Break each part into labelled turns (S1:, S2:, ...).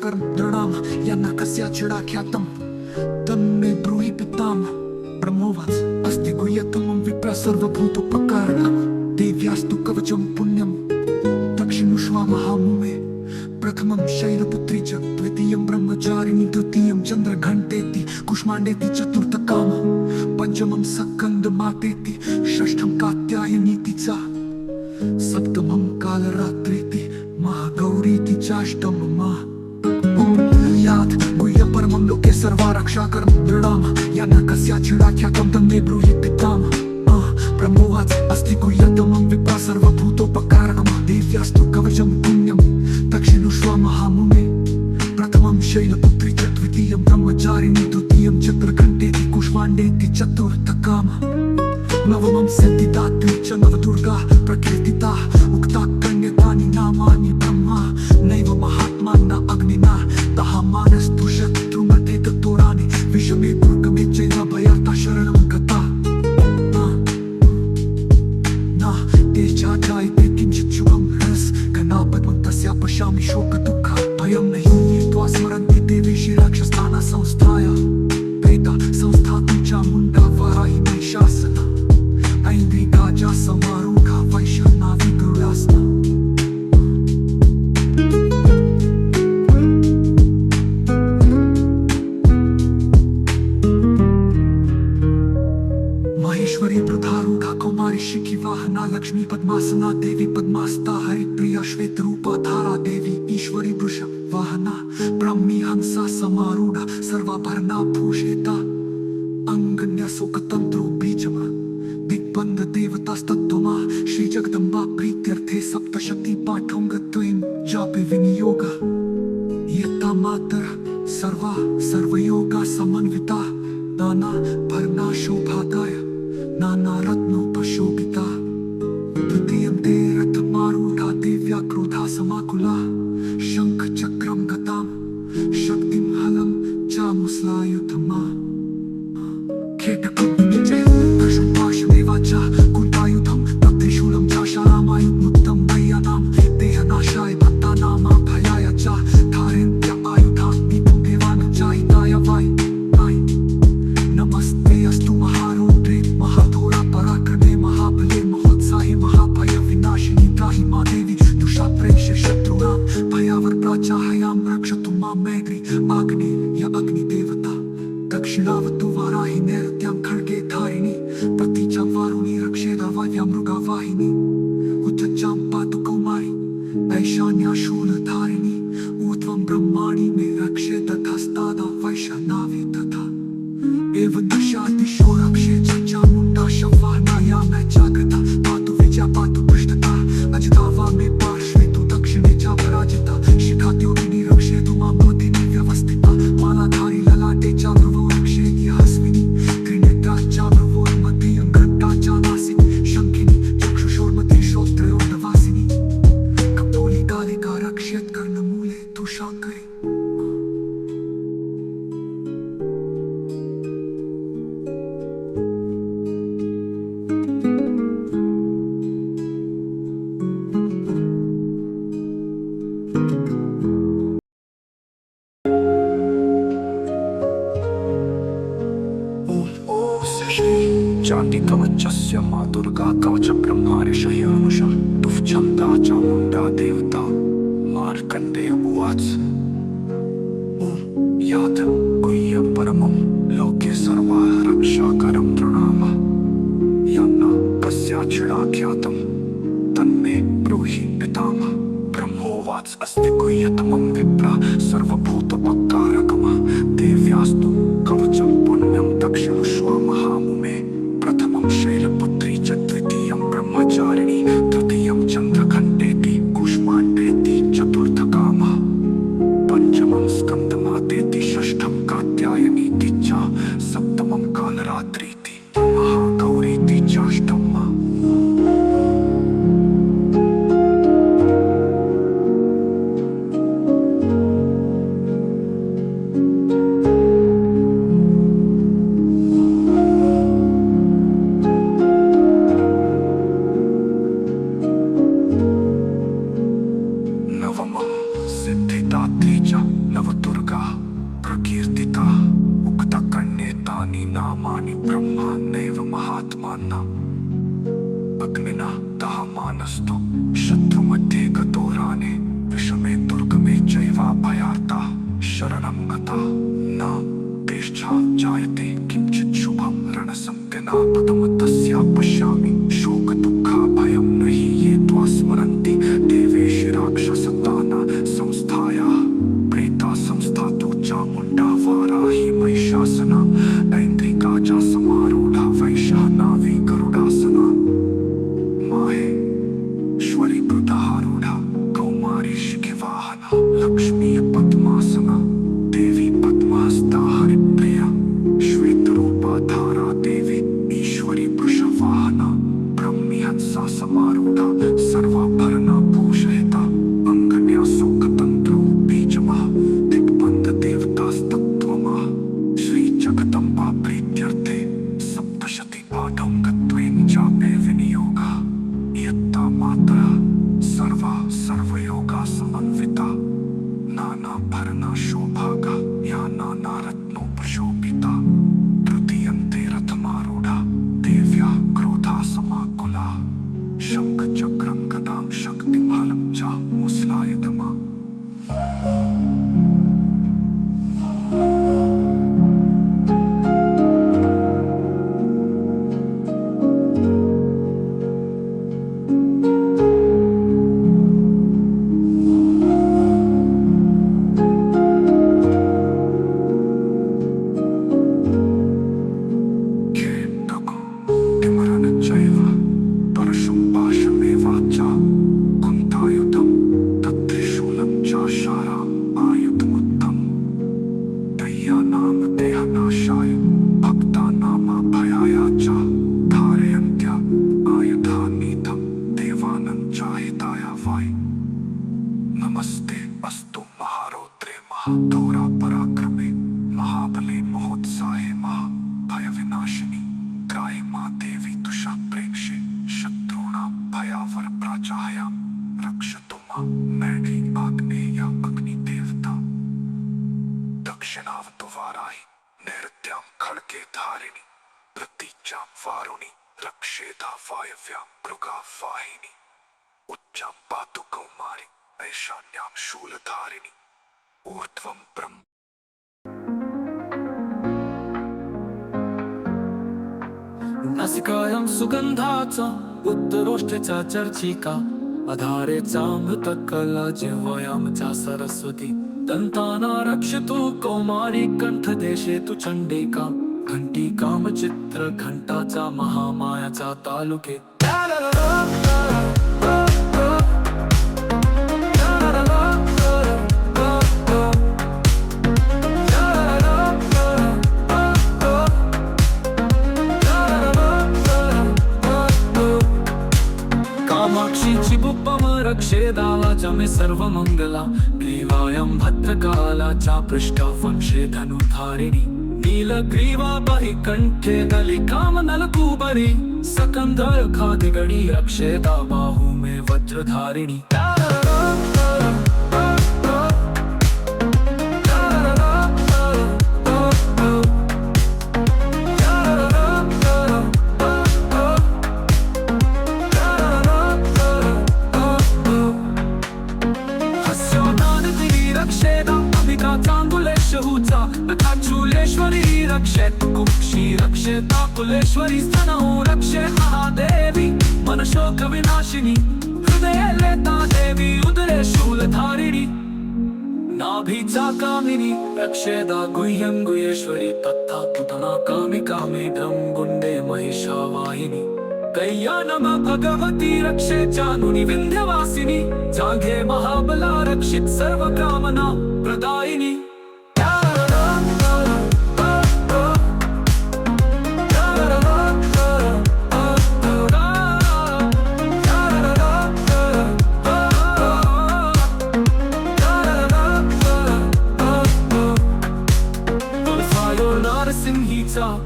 S1: रक्षाकरं दृढाम यांना कस्या चिडा ख्यातम तन्मे ब्रूहि पिताम ब्रह्मोवाच अस्ति गुह्यतमं विप्र सर्वभूतोपकारणं देव्यास्तु कवचं पुण्यं दक्षिणुष्वा महामुमे प्रथमं शैलपुत्री च द्वितीयं ब्रह्मचारिणी तृतीयं चन्द्रघण्टेति कुष्माण्डेति चतुर्थकाम पंचमं स्कन्दमातेति षष्ठं कात्यायनीति च सप्तमं कालरात्रीति महागौरीति चाष्टमम् यात् गुह्य परमं लोके सर्वा रक्षाकरं दृढाम यांना कस्या चिडा ख्यातं तन्मे ब्रूहि पिताम ब्रह्मोवाच अस्ति गुह्यतमं विप्र सर्वभूतोपकारणं देव्यास्तु कवचं पुण्यं दक्षिणुष्वा महामुमे प्रथमं शैलपुत्री च द्वितीयं ब्रह्मचारिणी तृतीयं चन्द्रघण्टेति कुष्माण्डेति चतुर्थकाम नवमं सिद्धिदात्री च नवदुर्गा प्रकीर्तिता उक्ता कन्यकानि नामानि ब्रह्मा नैव महात्मा न अग्निना तहा मानस्तु शत्रुमते तत्तोरानि विषमे दुर्गमे चैव भयार्ता शरणं गता जायते किंचित् शुभं रस घनापद्मं तस्या पश्यामि शोकदुःख भयं नहि त्वा स्मरन्ति देवेशी राक्षसानां संस्थाय प्रेता संस्थातु चामुण्डा वाराहिनी शासना ऐन्द्रिकाजा समारूढा वैष्णवी गरुडासना महेश्वरी प्रधारूढा कौमारी शिखी वाहना लक्ष्मी पद्मासना देवी पद्मास्ता हरिप्रिया श्वेत रूपा धारा देवी ईश्वरी वृष वाहना ब्राह्मी हंसा समारूढ़ा सर्वाभरणा भूषिता अंगन्या शोकतंत्रो बीजमा दिग्बंध देवतास्तत्त्वमा श्री जगदम्बा प्रीत्यर्थे सप्तशक्ति पाठं गत्वेन जापे विनियोग यत्ता मातर सर्वा सर्वयोगा समन्विता नाना भरना शोभादाय नाना रत्नोपशोभिता तृतीयं ते रथमारूढा दिव्या क्रोधा समाकुला शंख चक्रं गतां शक्तिं हलं च मुसलायुधमा खेटकं चैव पाशदेवा च कुण्ठायुधं त्रिशूलं च शालामायुधमुक्तं मय्यानां देहनाशाय भक्तानामभयाय च धारयन्त्य आयुधानि देवानां च हिताय वै नमस्ते अस्तु महारुद्रे महाधोरा पराक्रमे महाबले महोत्साहे महाभय विनाशिनी त्राहि मा देवी दुष्टाप्रेक्ष्य शत्रूणां भयावर्प्राचाहयां रक्षतु मां मैत्री आग्नेय अग्निदेवता दक्षिणावतु वाराहि नैऋत्यां खड्गे धारिणी प्रतीचां वारुणी रक्षेदा वाव्यां मृगावाहिनी उत्तच्चां पातु कौमारी ऐशान्या शूलधारिणी ऊर्ध्वं ब्रह्माणि मे रक्षे तथास्तादा वैष्णवी तथा एवं दशादिशो रक्षे च चामुण्डा शवाहनाया मैं जागृता पातु विजया पातु पृष्ठता अजता वा मे पार्श्वे तु दक्षिणे च पराजिता शिखाद्योगिनी रक्षेतु मां मोदिनी व्यवस्थिता मालाधारी ललाटे च भ्रुवो रक्षेति हस्मिनी त्रिनेत्रा च भ्रुवोर्मध्ये घण्टा च नासिनी शङ्खिनी चक्षुषोर्मध्ये श्रोत्रयोर्धवासिनी कपोली कालिका रक्षेत् कर्णमूले तु शाङ्करी चांदी कवचस्य मां दुर्गा कवच ब्रह्मार्षयनुषा तुच्छन्दा चामुण्डा देवता मार्कण्डेय उवाच यात गुह्य परमं लोके सर्वा रक्षाकरं प्रणाम यांना कस्या चिडा ख्यातं तन्मे ब्रूहि पितामह ब्रह्मोवाच अस्ति गुह्यतमं विप्र सर्वभूतोपकारकं देव्यास्तु कवचं पुण्यं दक्षिणुष्वा महामुमे प्रथमं शैलपुत्री च द्वितीयं ब्रह्मचारिणी तृतीयं चन्द्रघण्टेति कुष्माण्डेति चतुर्थकाम पंचमं स्कन्दमातेति षष्ठं कात्यायनीति च सप्तमं कालरात्रीति महागौरीति चाष्टमम् नामानि ब्रह्माण्येव महात्मानाम् अग्निना दहमानस्तु शत्रुमध्ये गतोराने विषमे दुर्गमे चैवाभयार्ता शरणं गता न तेष्ठा जायते किंचित् शुभं रणसंज्ञा प्रथम तस्या पश्यामि शोकदुःखाभयं न हि ये त्वा स्मरन्ति देवेश राक्षसताना संस्थायाः प्रेता संस्थातो चामुण्डा वाराही महिषासना ऐन्द्रिका च समारूढा वैश्यः नावी गरुडासना माहेश्वरी वृद्धारूढा कौमारी शिखिवाहना लक्ष्मी पद्मासना देवी पद्महस्ता हरिप्रिया श्वेतरूपा धारा देवी ईश्वरी वृषवाहना ब्रह्मीहंसा समारूढा सर्वाभरणा भूषयिता अंगन्या सुखतंत्रौ बीजमः दिग्बन्ध देवतास्तत्त्वमः श्री जगदम्बा प्रीत्यर्थे सप्तशती पादं गत्वेन चापे विनियोगः यत्ता मातरः सर्वा सर्वयोगा समन्विता नानाभरणा शोभागा या नानारत्नोपशोभिता तृतीयन्ते रथमारूढा देव्या क्रोधा समाकुला शङ्खचक्रं गदां शक्तिं हलं च मुसलायतमा नमस्ते अस्तु महारौद्रे महाघोरा पराक्रमे महाबले महोत्साहे महाभयविनाशिनी त्राहि मा देवी तुषा प्रेक्षे शत्रूणां भयावरप्राचाहयां रक्षतु मां मैत्री आग्नेया अग्निदेवता दक्षिणावतु वाराहि नैऋत्यां खड्गे धारिणी प्रतीच्यां वारुणी रक्षेदा वायव्यां मृगा वाहिनी उच्चां पातु कौमारी ऐशान्यां शूलधारिणी ऊर्ध्वं ब्रह्म
S2: नासिकायां सुगन्धाचा उत्तरोष्ठेचा चर्चिका अधारेचा मृतकला जिह्वायां च सरस्वती दन्ताना रक्षतु कौमारी कंठदेशे तु चण्डिका घंटीकामचित्र घंटाचा महामायाचा तालुके कामाक्षीची बुप्पम रक्षेदावाचा मे सर्वमंगला ग्रीवायं भद्रकालाचा पृष्ठा वंशे धनुधारिणी नीलग्रीवा बहिकण्ठे दलिकामनलकूबरी सकंदर खादिगणी रक्षेदा बाहु मे वज्रधारिणी रक्षेत कुक्षी रक्षेता कुलेश्वरी स्तनौ रक्षे महादेवी मनशोक विनाशिनी हृदये लेता देवी उदरे शूलधारिणी नाभीचा कामिनी रक्षेदा गुह्यं गुह्येश्वरी तथा पुतना कामिकामेदं गुण्डे महिषावाहिनी कल्याणम भगवती रक्षे चानुनि विन्ध्यवासिनी जाघे महाबला रक्षित सर्व कामना प्रदायिनी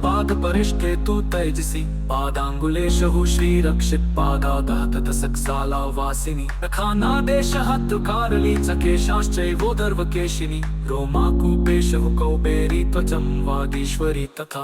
S2: पाद परिष्ठे तु तैजसी पादांगुलेशु श्री रक्षित पादाघात सकसाला वासिनी रखानादेश हत्कारली चकेशाश्चैवोदर्वकेशिनी रोमाकूपेशु कौबेरी त्वचं वागीश्वरी तथा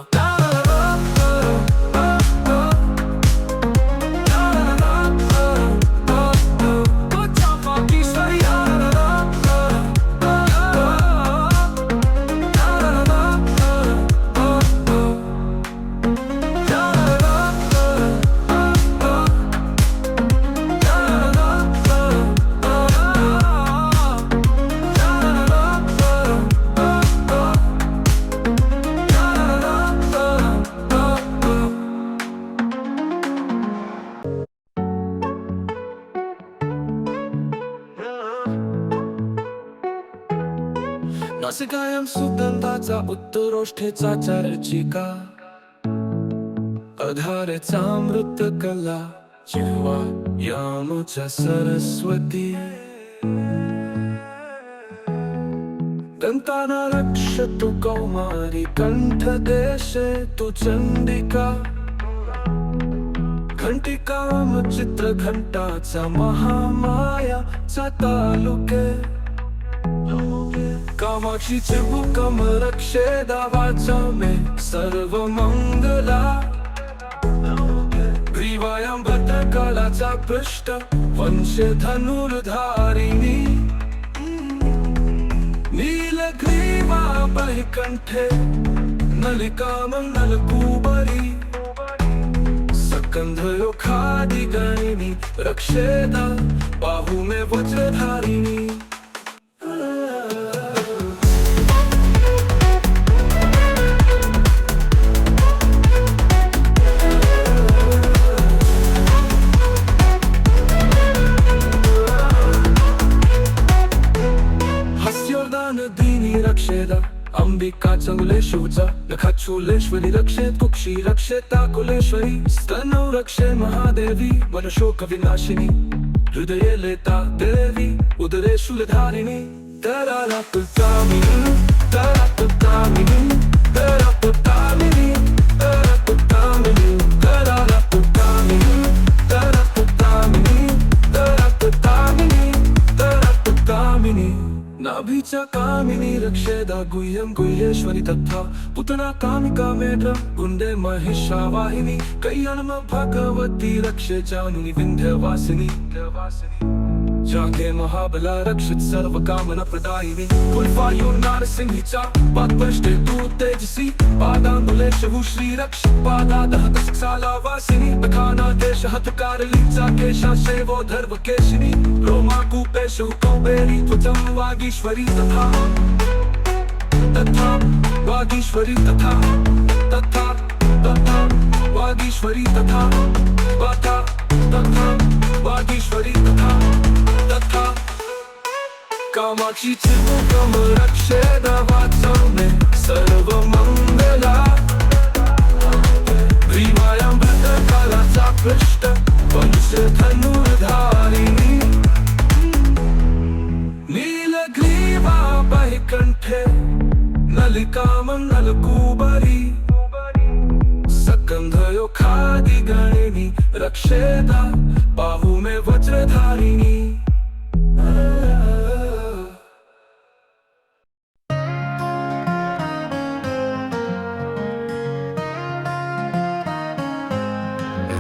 S2: नासिकायां सुगंधाचा उत्तरोष्ठेचा चर्चिका अधारेचा अमृत कला जिव्हा यामुच्या सरस्वती दंताना रक्षतु कौमारी कंठ देशे तु चंडिका घंटिकाम चित्र घंटाचा महामायाचा तालुके कामाक्षी चिबुकम रक्षे दावाचा मे सर्व मंगला ग्रीवायां भद्रकालाचा पृष्ठ वंशे धनुर्धारिणी नीलग्रीवा बहिकंठे नलिका मंगलकुबरी सकंधयो खादिगणिनी रक्षेदा बाहु में वज्रधारिणी अंबिका चंगुलेशूचा नखाचूलेश्वरी रक्षेत कुक्षी रक्षेता कुलेश्वरी स्तनौ रक्षे महादेवी मनशोक विनाशिनी हृदये लेता देवी उदरे शूलधारिणी तरारापुतामिनी तरापुतामिनी तरापुतामिनी तरापुतामिनी तरापुतामिनी तरापुतामिनी तरापुतामिनी तरापुतामिनी नाभीचा कामिनी रक्षेदा गुह्यं गुह्येश्वरी तथा पुतना कामिका मेढ्र गुंडे महिषावाहिनी कय्यनम भगवती रक्षे जानुनी विंध्यवासिनी जागे महाबला रक्षित सर्व कामना प्रदायिनी कुलवायु नारसिंहीचा पादपृष्ठे तू तेजसी पादांगुलेशु श्री रक्ष पादादहत सकसाला वासिनी बखाना देश हतकारलीचा केशा शैवो धर्व केशिनी रोमाकूपेशु कौबेरी त्वचं वागीश्वरी तथा तथा वागीश्वरी तथा तथा तथा वागीश्वरी तथा तथा तथा वागीश्वरी तथा तथा कामाक्षी चिबुकम रक्षेदा वाचा मे सर्व मंगला ग्रीवायां भद्रकालाचा पृष्ठ वंश धनुर्धारिणी नीलग्रीवा बहिकंठे नलिका मंगलकुबरी सकंधयो खादिगणिनी रक्षेदा बाहु में वज्रधारिणी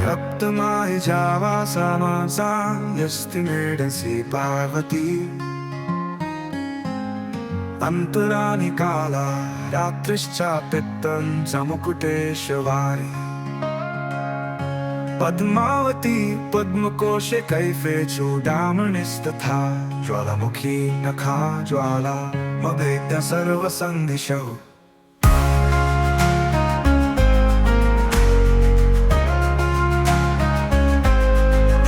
S2: रक्तमाय जावा समासा यस्ति मेडसी पार्वती अंतरानि काला रात्रिश्चापित्तं च मुकुटेशवारी पद्मावती पद्मकोशे कैफे चूडामणिस्तथा ज्वालामुखी नखा ज्वाला मभेद्य सर्वसन्धिशौ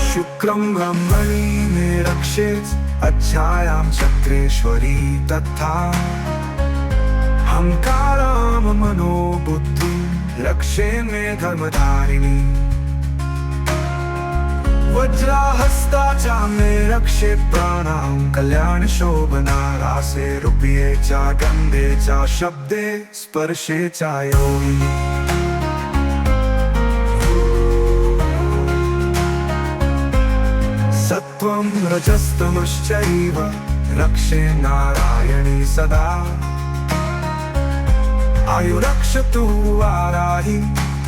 S2: शुक्रं ब्रह्मणि मे रक्षेत् अच्छायां चक्रेश्वरी तथा हंकारां मनोबुद्धि रक्षे मे धर्मधारिणी वज्राहस्ताचा मे रक्षे प्राणां कल्याण शोभना रासे रूपये चा गंधे चा शब्दे स्पर्शे चा योगिनी सत्वं रजस्तमश्चैव रक्षे नारायणी सदा आयु रक्षतु वाराहि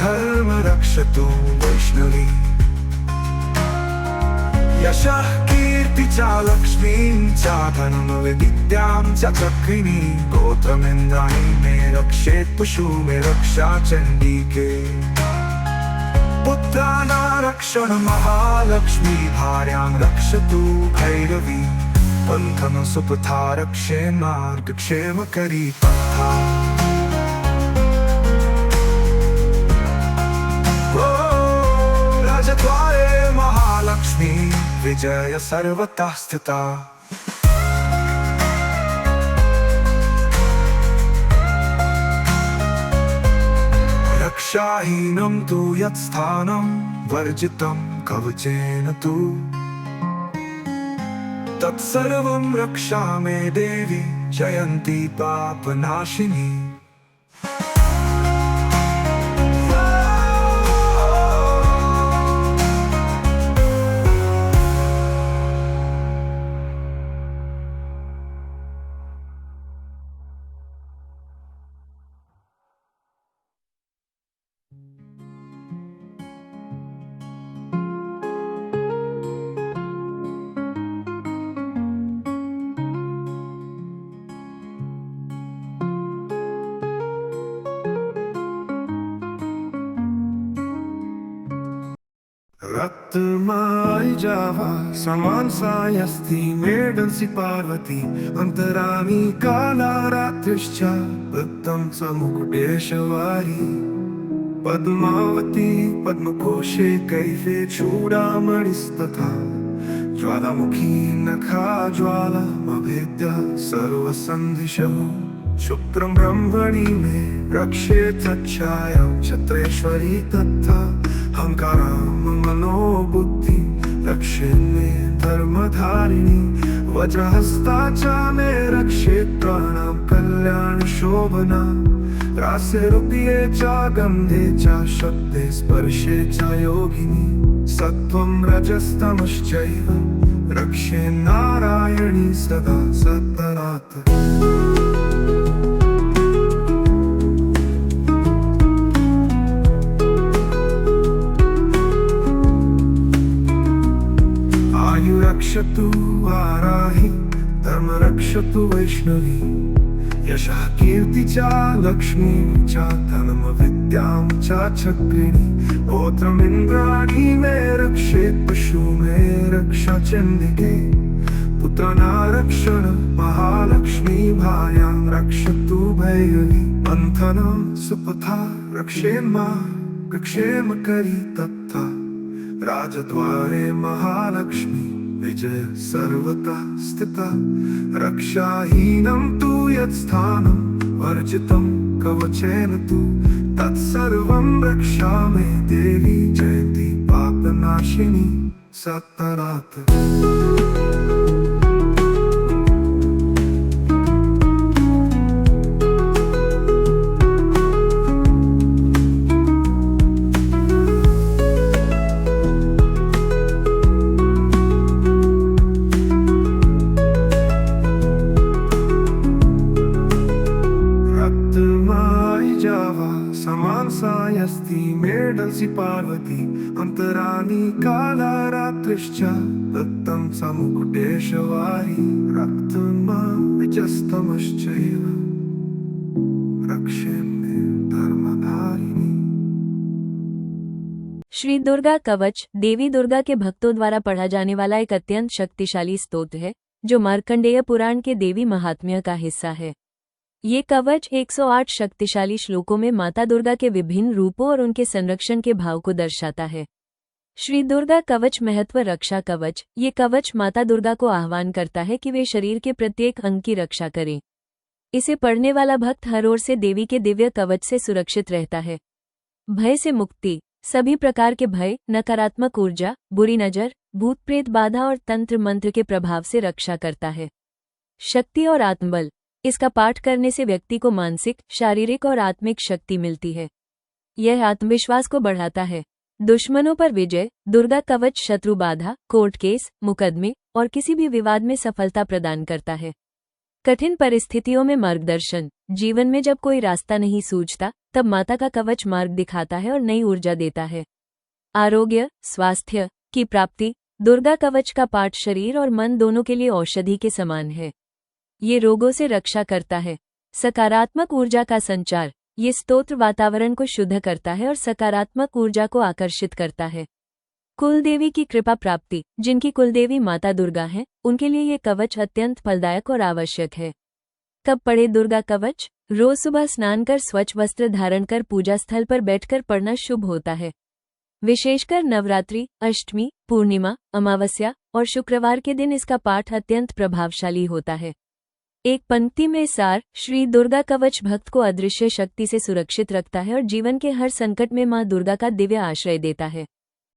S2: धर्म रक्षतु वैष्णवी यशः कीर्ति च लक्ष्मीं च धनं विद्यां च चक्रिणी गोत्रमिन्द्राणि मे रक्षेत् पुषु मे रक्षा चण्डिके पुत्राणां रक्षण महालक्ष्मी भार्यां रक्षतु भैरवी पंथं सुपथा रक्षे मार्गक्षेमकरी पथा राजद्वारे महालक्ष्मी विजय सर्वतः स्थिता रक्षाहीनं तु यत्स्थानं वर्जितं कवचेन तु तत्सर्वं रक्षा मे देवी जयन्ती पापनाशिनी। रक्तमाय जावा समान सायस्ति मेडंसि पार्वती अंतरामी काला रात्रिश्च वृत्तं स मुकुटेशवारी पद्मावती पद्मकोशे कैफे चूडामणिस्तथा ज्वालामुखी नखा ज्वालामभेद्य सर्वसन्धिशः शुक्रं ब्रह्मणि मे रक्षेत छायां छत्रेश्वरी तथा अहंकारं मनोबुद्धि रक्षे मे धर्मधारिणी वज्रहस्ता च मे रक्षेत् प्राणां कल्याण शोभना रासे रूप्ये च गन्धे च शब्दे स्पर्शे च योगिनी सत्त्वं रजस्तमश्चैव रक्षे नारायणी सदा सत्तरात्। रक्षतु वाराहि धर्म रक्षतु वैष्णवी यशः कीर्ति च लक्ष्मी च धनम विद्यां च चक्रिणी पौत्रमिन्द्राणी मे रक्षेत् पशु मे रक्षा चण्डिके पुत्रनारक्षण महालक्ष्मी भार्यां रक्षतु भैरवी बन्धनं सुपथा रक्षेन्मा रक्षेम करी तथा राजद्वारे महालक्ष्मी विजय सर्वता स्थिता रक्षाहीनं तु यत्स्थानं वर्जितं कवचेन तु तत्सर्वं रक्षा मे देवी जयन्ती पापनाशिनी सत्तरात्। समान सायस्ति मेडंसि पार्वती अंतरानी काला रात्रिश्च वृत्तं स मुकुटेशवारी रक्तमाविजस्तमश्चैव रक्षे मे धर्मधारिणी।
S3: श्री दुर्गा कवच देवी दुर्गा के भक्तों द्वारा पढ़ा जाने वाला एक अत्यंत शक्तिशाली स्तोत्र है जो मार्कंडेय पुराण के देवी महात्म्य का हिस्सा है। ये कवच 108 शक्तिशाली श्लोकों में माता दुर्गा के विभिन्न रूपों और उनके संरक्षण के भाव को दर्शाता है। श्री दुर्गा कवच महत्व रक्षा कवच। ये कवच माता दुर्गा को आह्वान करता है कि वे शरीर के प्रत्येक अंग की रक्षा करें। इसे पढ़ने वाला भक्त हर ओर से देवी के दिव्य कवच से सुरक्षित रहता है। भय से मुक्ति। सभी प्रकार के भय, नकारात्मक ऊर्जा, बुरी नजर, भूत प्रेत बाधा और तंत्र मंत्र के प्रभाव से रक्षा करता है। शक्ति और आत्मबल। इसका पाठ करने से व्यक्ति को मानसिक, शारीरिक और आत्मिक शक्ति मिलती है। यह आत्मविश्वास को बढ़ाता है। दुश्मनों पर विजय। दुर्गा कवच शत्रु बाधा, कोर्ट केस, मुकदमे और किसी भी विवाद में सफलता प्रदान करता है। कठिन परिस्थितियों में मार्गदर्शन। जीवन में जब कोई रास्ता नहीं सूझता तब माता का कवच मार्ग दिखाता है और नई ऊर्जा देता है। आरोग्य, स्वास्थ्य की प्राप्ति। दुर्गा कवच का पाठ शरीर और मन दोनों के लिए औषधि के समान है। ये रोगों से रक्षा करता है। सकारात्मक ऊर्जा का संचार। ये स्तोत्र वातावरण को शुद्ध करता है और सकारात्मक ऊर्जा को आकर्षित करता है। कुलदेवी की कृपा प्राप्ति। जिनकी कुलदेवी माता दुर्गा है उनके लिए ये कवच अत्यंत फलदायक और आवश्यक है। कब पढ़े दुर्गा कवच? रोज सुबह स्नान कर स्वच्छ वस्त्र धारण कर पूजा स्थल पर बैठकर पढ़ना शुभ होता है। विशेषकर नवरात्रि, अष्टमी, पूर्णिमा, अमावस्या और शुक्रवार के दिन इसका पाठ अत्यंत प्रभावशाली होता है। एक पंक्ति में सार, श्री दुर्गा कवच भक्त को अदृश्य शक्ति से सुरक्षित रखता है और जीवन के हर संकट में मां दुर्गा का दिव्य आश्रय देता है।